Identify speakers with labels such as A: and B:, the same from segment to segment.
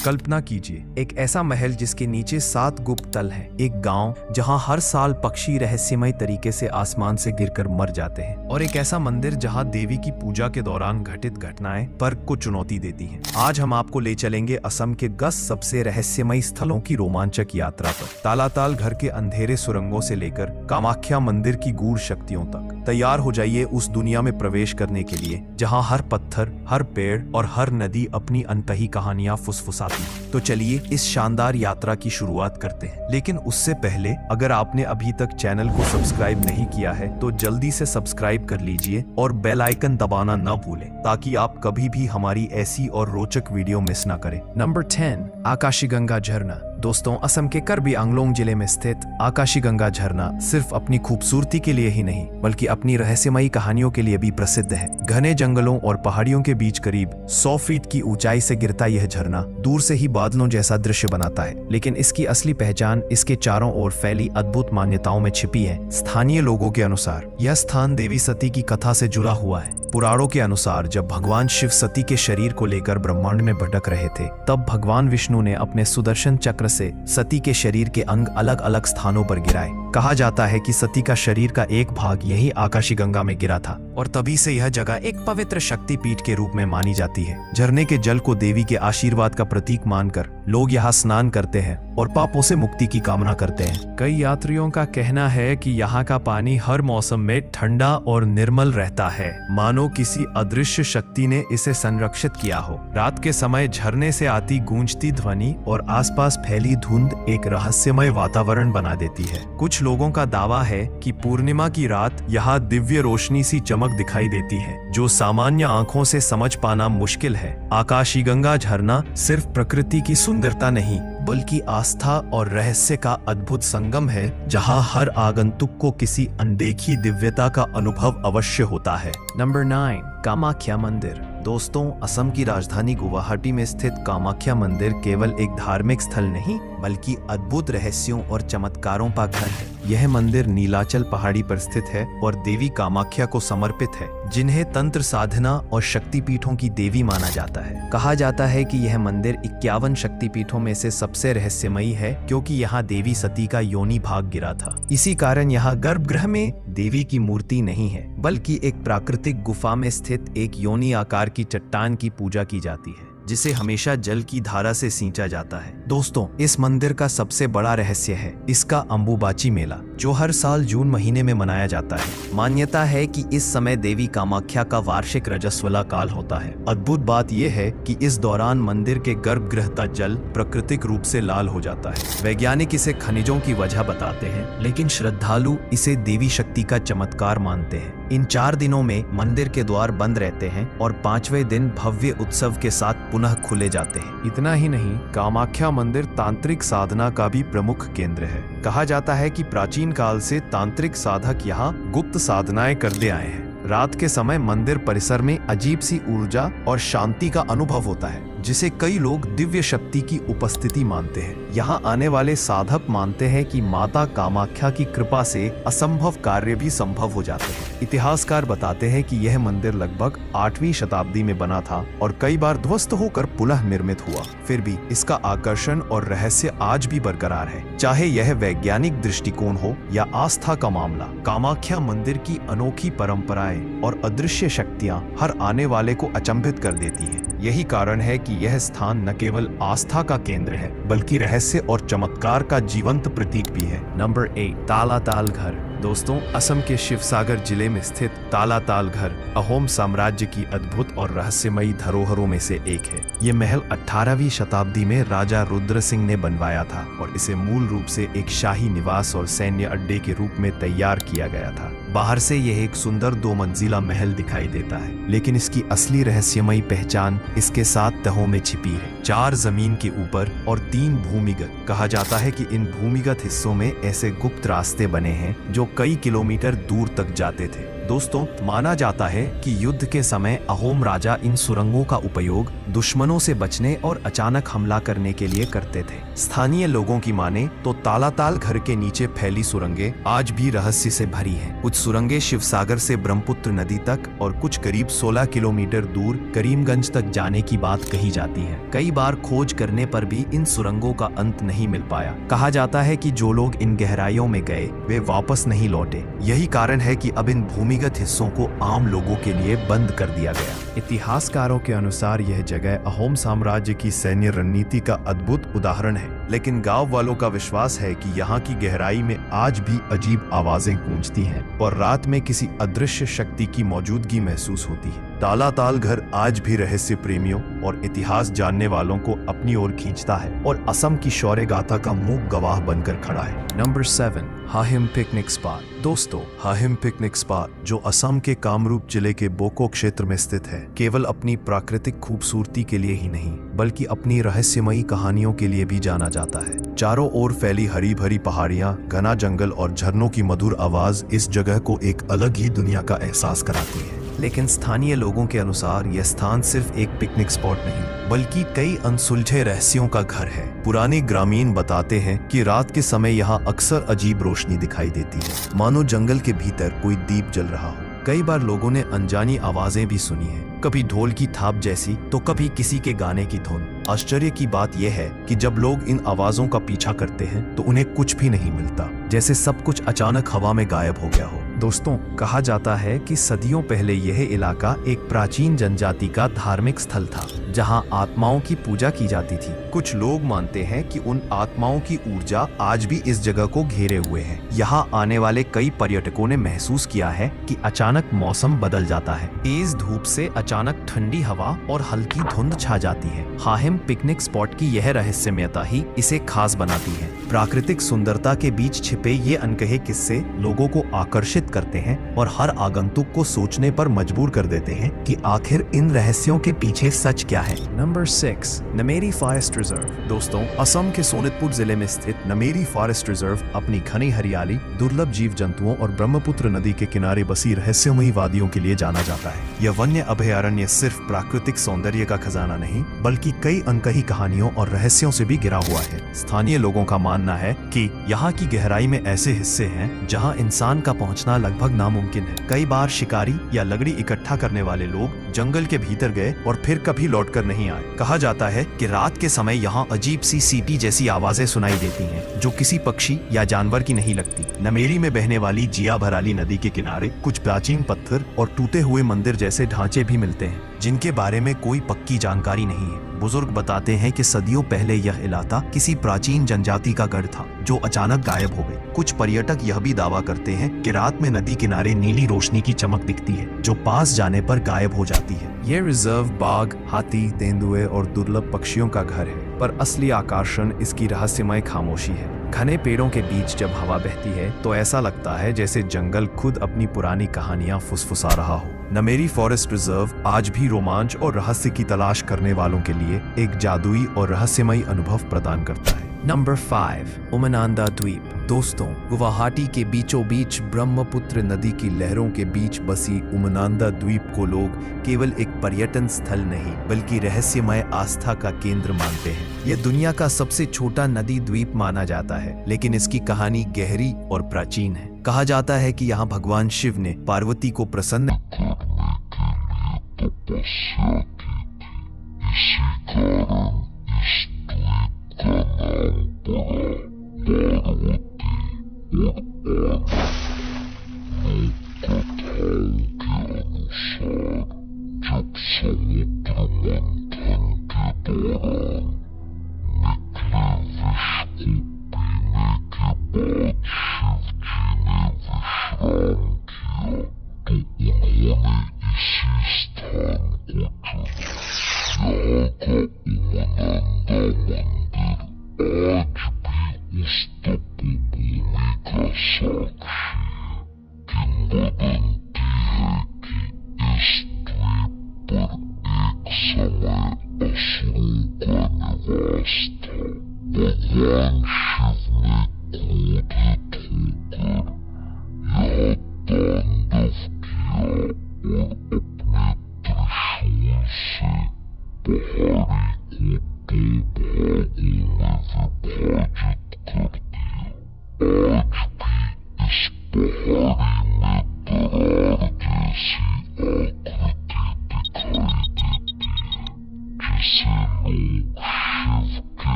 A: कल्पना कीजिए, एक ऐसा महल जिसके नीचे 7 गुप्त तल हैं, एक गांव जहां हर साल पक्षी रहस्यमय तरीके से आसमान से गिरकर मर जाते हैं, और एक ऐसा मंदिर जहां देवी की पूजा के दौरान घटित घटनाएं तर्क को चुनौती देती हैं। आज हम आपको ले चलेंगे असम के 10 सबसे रहस्यमय स्थलों की रोमांचक यात्रा पर। तालाताल घर के अंधेरे सुरंगों से लेकर कामाख्या मंदिर की गूढ़ शक्तियों तक। तैयार हो जाइए उस दुनिया में प्रवेश करने के लिए जहां हर पत्थर, हर पेड़ और हर नदी अपनी अनकही कहानियां फुसफुसाती हैं। तो चलिए इस शानदार यात्रा की शुरुआत करते हैं। लेकिन उससे पहले अगर आपने अभी तक चैनल को सब्सक्राइब नहीं किया है तो जल्दी से सब्सक्राइब कर लीजिए और बेल आइकन दबाना न भूलें ताकि आप कभी भी हमारी ऐसी और रोचक वीडियो मिस ना करें। नंबर 10, आकाशीगंगा झरना। दोस्तों, असम के कार्बी आंगलोंग जिले में स्थित आकाशीगंगा झरना सिर्फ अपनी खूबसूरती के लिए ही नहीं बल्कि अपनी रहस्यमयी कहानियों के लिए भी प्रसिद्ध है। घने जंगलों और पहाड़ियों के बीच करीब 100 फीट की ऊंचाई से गिरता यह झरना दूर से ही बादलों जैसा दृश्य बनाता है, लेकिन इसकी असली पहचान इसके चारों ओर फैली अद्भुत मान्यताओं में छिपी है। स्थानीय लोगों के अनुसार यह स्थान देवी सती की कथा से जुड़ा हुआ है। पुराणों के अनुसार जब भगवान शिव सती के शरीर को लेकर ब्रह्मांड में भटक रहे थे, तब भगवान विष्णु ने अपने सुदर्शन चक्र से सती के शरीर के अंग अलग अलग स्थानों पर गिराए। कहा जाता है कि सती का शरीर का एक भाग यही आकाशीगंगा में गिरा था और तभी से यह जगह एक पवित्र शक्तिपीठ के रूप में मानी जाती है। झरने के जल को देवी के आशीर्वाद का प्रतीक मानकर लोग यहाँ स्नान करते हैं और पापों से मुक्ति की कामना करते हैं। कई यात्रियों का कहना है कि यहाँ का पानी हर मौसम में ठंडा और निर्मल रहता है, मानो किसी अदृश्य शक्ति ने इसे संरक्षित किया हो। रात के समय झरने से आती गूंजती ध्वनि और आसपास फैली धुंध एक रहस्यमय वातावरण बना देती है। कुछ लोगों का दावा है कि पूर्णिमा की रात यहाँ दिव्य रोशनी सी चमक दिखाई देती है जो सामान्य आंखों से समझ पाना मुश्किल है। आकाशीगंगा झरना सिर्फ प्रकृति की सुंदरता नहीं बल्कि आस्था और रहस्य का अद्भुत संगम है, जहां हर आगंतुक को किसी अनदेखी दिव्यता का अनुभव अवश्य होता है। नंबर 9, कामाख्या मंदिर। दोस्तों, असम की राजधानी गुवाहाटी में स्थित कामाख्या मंदिर केवल एक धार्मिक स्थल नहीं बल्कि अद्भुत रहस्यों और चमत्कारों का घर है। यह मंदिर नीलाचल पहाड़ी पर स्थित है और देवी कामाख्या को समर्पित है, जिन्हें तंत्र साधना और शक्तिपीठों की देवी माना जाता है। कहा जाता है कि यह मंदिर 51 शक्तिपीठों में से सबसे रहस्यमयी है क्योंकि यहाँ देवी सती का योनि भाग गिरा था। इसी कारण यहाँ गर्भगृह में देवी की मूर्ति नहीं है बल्कि एक प्राकृतिक गुफा में स्थित एक योनि आकार की चट्टान की पूजा की जाती है जिसे हमेशा जल की धारा से सींचा जाता है। दोस्तों, इस मंदिर का सबसे बड़ा रहस्य है इसका अंबुबाची मेला जो हर साल जून महीने में मनाया जाता है। मान्यता है कि इस समय देवी कामाख्या का वार्षिक रजस्वला काल होता है। अद्भुत बात यह है कि इस दौरान मंदिर के गर्भगृह का जल प्राकृतिक रूप से लाल हो जाता है। वैज्ञानिक इसे खनिजों की वजह बताते हैं, लेकिन श्रद्धालु इसे देवी शक्ति का चमत्कार मानते हैं। इन 4 दिनों में मंदिर के द्वार बंद रहते हैं और 5वें दिन भव्य उत्सव के साथ पुनः खुले जाते हैं। इतना ही नहीं, कामाख्या मंदिर तांत्रिक साधना का भी प्रमुख केंद्र है। कहा जाता है कि प्राचीन काल से तांत्रिक साधक यहाँ गुप्त साधनाएं करते आए हैं। रात के समय मंदिर परिसर में अजीब सी ऊर्जा और शांति का अनुभव होता है जिसे कई लोग दिव्य शक्ति की उपस्थिति मानते हैं। यहाँ आने वाले साधक मानते हैं कि माता कामाख्या की कृपा से असंभव कार्य भी संभव हो जाते हैं। इतिहासकार बताते हैं कि यह मंदिर लगभग 8वीं शताब्दी में बना था और कई बार ध्वस्त होकर पुनः निर्मित हुआ। फिर भी इसका आकर्षण और रहस्य आज भी बरकरार है, चाहे यह वैज्ञानिक दृष्टिकोण हो या आस्था का मामला। कामाख्या मंदिर की अनोखी परंपराएं और अदृश्य शक्तियाँ हर आने वाले को अचंभित कर देती है। यही कारण है कि यह स्थान न केवल आस्था का केंद्र है बल्कि रहस्य और चमत्कार का जीवंत प्रतीक भी है। नंबर 8, तालाताल घर। दोस्तों, असम के शिवसागर जिले में स्थित तालाताल घर अहोम साम्राज्य की अद्भुत और रहस्यमयी धरोहरों में से एक है। ये महल 18वीं शताब्दी में राजा रुद्र सिंह ने बनवाया था और इसे मूल रूप से एक शाही निवास और सैन्य अड्डे के रूप में तैयार किया गया था। बाहर से यह एक सुंदर 2 मंजिला महल दिखाई देता है, लेकिन इसकी असली रहस्यमयी पहचान इसके 7 तहों में छिपी है, 4 जमीन के ऊपर और 3 भूमिगत। कहा जाता है कि इन भूमिगत हिस्सों में ऐसे गुप्त रास्ते बने हैं जो कई किलोमीटर दूर तक जाते थे। दोस्तों, माना जाता है कि युद्ध के समय अहोम राजा इन सुरंगों का उपयोग दुश्मनों से बचने और अचानक हमला करने के लिए करते थे। स्थानीय लोगों की माने तो तालाताल घर के नीचे फैली सुरंगें आज भी रहस्य से भरी हैं। कुछ सुरंगें शिवसागर से ब्रह्मपुत्र नदी तक और कुछ करीब 16 किलोमीटर दूर करीमगंज तक जाने की बात कही जाती है। कई बार खोज करने पर भी इन सुरंगों का अंत नहीं मिल पाया। कहा जाता है कि जो लोग इन गहराइयों में गए वे वापस नहीं लौटे। यही कारण है कि अब इन भूमिगत हिस्सों को आम लोगों के लिए बंद कर दिया गया। इतिहासकारों के अनुसार यह जगह अहोम साम्राज्य की सैन्य रणनीति का अद्भुत उदाहरण है, लेकिन गांव वालों का विश्वास है कि यहाँ की गहराई में आज भी अजीब आवाजें गूंजती हैं और रात में किसी अदृश्य शक्ति की मौजूदगी महसूस होती है। तालाताल घर आज भी रहस्य प्रेमियों और इतिहास जानने वालों को अपनी ओर खींचता है और असम की शौर्य गाथा का मूक गवाह बनकर खड़ा है। Number 7, Hahim picnic spot. दोस्तों, हाहिम पिकनिक स्पॉट जो असम के कामरूप जिले के बोको क्षेत्र में स्थित है, केवल अपनी प्राकृतिक खूबसूरती के लिए ही नहीं बल्कि अपनी रहस्यमयी कहानियों के लिए भी जाना जाता है। चारों ओर फैली हरी भरी पहाड़ियां, घना जंगल और झरनों की मधुर आवाज इस जगह को एक अलग ही दुनिया का एहसास कराती है। लेकिन स्थानीय लोगों के अनुसार यह स्थान सिर्फ एक पिकनिक स्पॉट नहीं बल्कि कई अनसुलझे रहस्यों का घर है। पुराने ग्रामीण बताते हैं कि रात के समय यहाँ अक्सर अजीब रोशनी दिखाई देती है, मानो जंगल के भीतर कोई दीप जल रहा हो। कई बार लोगों ने अनजानी आवाजें भी सुनी हैं, कभी ढोल की थाप जैसी तो कभी किसी के गाने की धुन। आश्चर्य की बात यह है कि जब लोग इन आवाजों का पीछा करते हैं तो उन्हें कुछ भी नहीं मिलता, जैसे सब कुछ अचानक हवा में गायब हो गया हो। दोस्तों, कहा जाता है कि सदियों पहले यह इलाका एक प्राचीन जनजाति का धार्मिक स्थल था जहां आत्माओं की पूजा की जाती थी। कुछ लोग मानते हैं कि उन आत्माओं की ऊर्जा आज भी इस जगह को घेरे हुए है। यहाँ आने वाले कई पर्यटकों ने महसूस किया है कि अचानक मौसम बदल जाता है, तेज धूप से अचानक ठंडी हवा और हल्की धुंध छा जाती है। हाहिम पिकनिक स्पॉट की यह रहस्यमयता ही इसे खास बनाती है। प्राकृतिक सुंदरता के बीच छिपे ये अनकहे किस्से लोगों को आकर्षित करते हैं और हर आगंतुक को सोचने पर मजबूर कर देते हैं कि आखिर इन रहस्यों के पीछे सच क्या है। Number 6, Nameri forest reserve. दोस्तों, असम के सोनितपुर जिले में स्थित नमेरी फॉरेस्ट रिजर्व अपनी घनी हरियाली, दुर्लभ जीव जंतुओं और ब्रह्मपुत्र नदी के किनारे बसी रहस्यमयी वादियों के लिए जाना जाता है। यह वन्य अभयारण्य सिर्फ प्राकृतिक सौंदर्य का खजाना नहीं बल्कि कई अनकही कहानियों और रहस्यों से भी घिरा हुआ है। स्थानीय लोगों का मानना है कि यहाँ की गहराई में ऐसे हिस्से हैं जहाँ इंसान का पहुँचना लगभग नामुमकिन है। कई बार शिकारी या लकड़ी इकट्ठा करने वाले लोग जंगल के भीतर गए और फिर कभी लौटकर नहीं आए। कहा जाता है कि रात के समय यहाँ अजीब सी सीटी जैसी आवाजें सुनाई देती हैं, जो किसी पक्षी या जानवर की नहीं लगती। नमेरी में बहने वाली जिया भराली नदी के किनारे कुछ प्राचीन पत्थर और टूटे हुए मंदिर जैसे ढांचे भी मिलते हैं, जिनके बारे में कोई पक्की जानकारी नहीं है। बुजुर्ग बताते हैं कि सदियों पहले यह इलाका किसी प्राचीन जनजाति का गढ़ था जो अचानक गायब हो गई। कुछ पर्यटक यह भी दावा करते हैं कि रात में नदी किनारे नीली रोशनी की चमक दिखती है जो पास जाने पर गायब हो जाती है। यह रिजर्व बाघ, हाथी, तेंदुए और दुर्लभ पक्षियों का घर है, पर असली आकर्षण इसकी रहस्यमय खामोशी है। घने पेड़ों के बीच जब हवा बहती है तो ऐसा लगता है जैसे जंगल खुद अपनी पुरानी कहानियां फुसफुसा रहा हो। नमेरी फॉरेस्ट रिजर्व आज भी रोमांच और रहस्य की तलाश करने वालों के लिए एक जादुई और रहस्यमयी अनुभव प्रदान करता है। नंबर 5, उमनांदा द्वीप। दोस्तों, गुवाहाटी के बीचों बीच ब्रह्मपुत्र नदी की लहरों के बीच बसी उमनांदा द्वीप को लोग केवल एक पर्यटन स्थल नहीं बल्कि रहस्यमय आस्था का केंद्र मानते हैं। यह दुनिया का सबसे छोटा नदी द्वीप माना जाता है, लेकिन इसकी कहानी गहरी और प्राचीन है। कहा जाता है कि यहाँ भगवान शिव ने पार्वती को प्रसन्न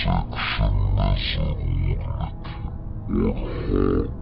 B: सेक्शन में जरूर लिखें और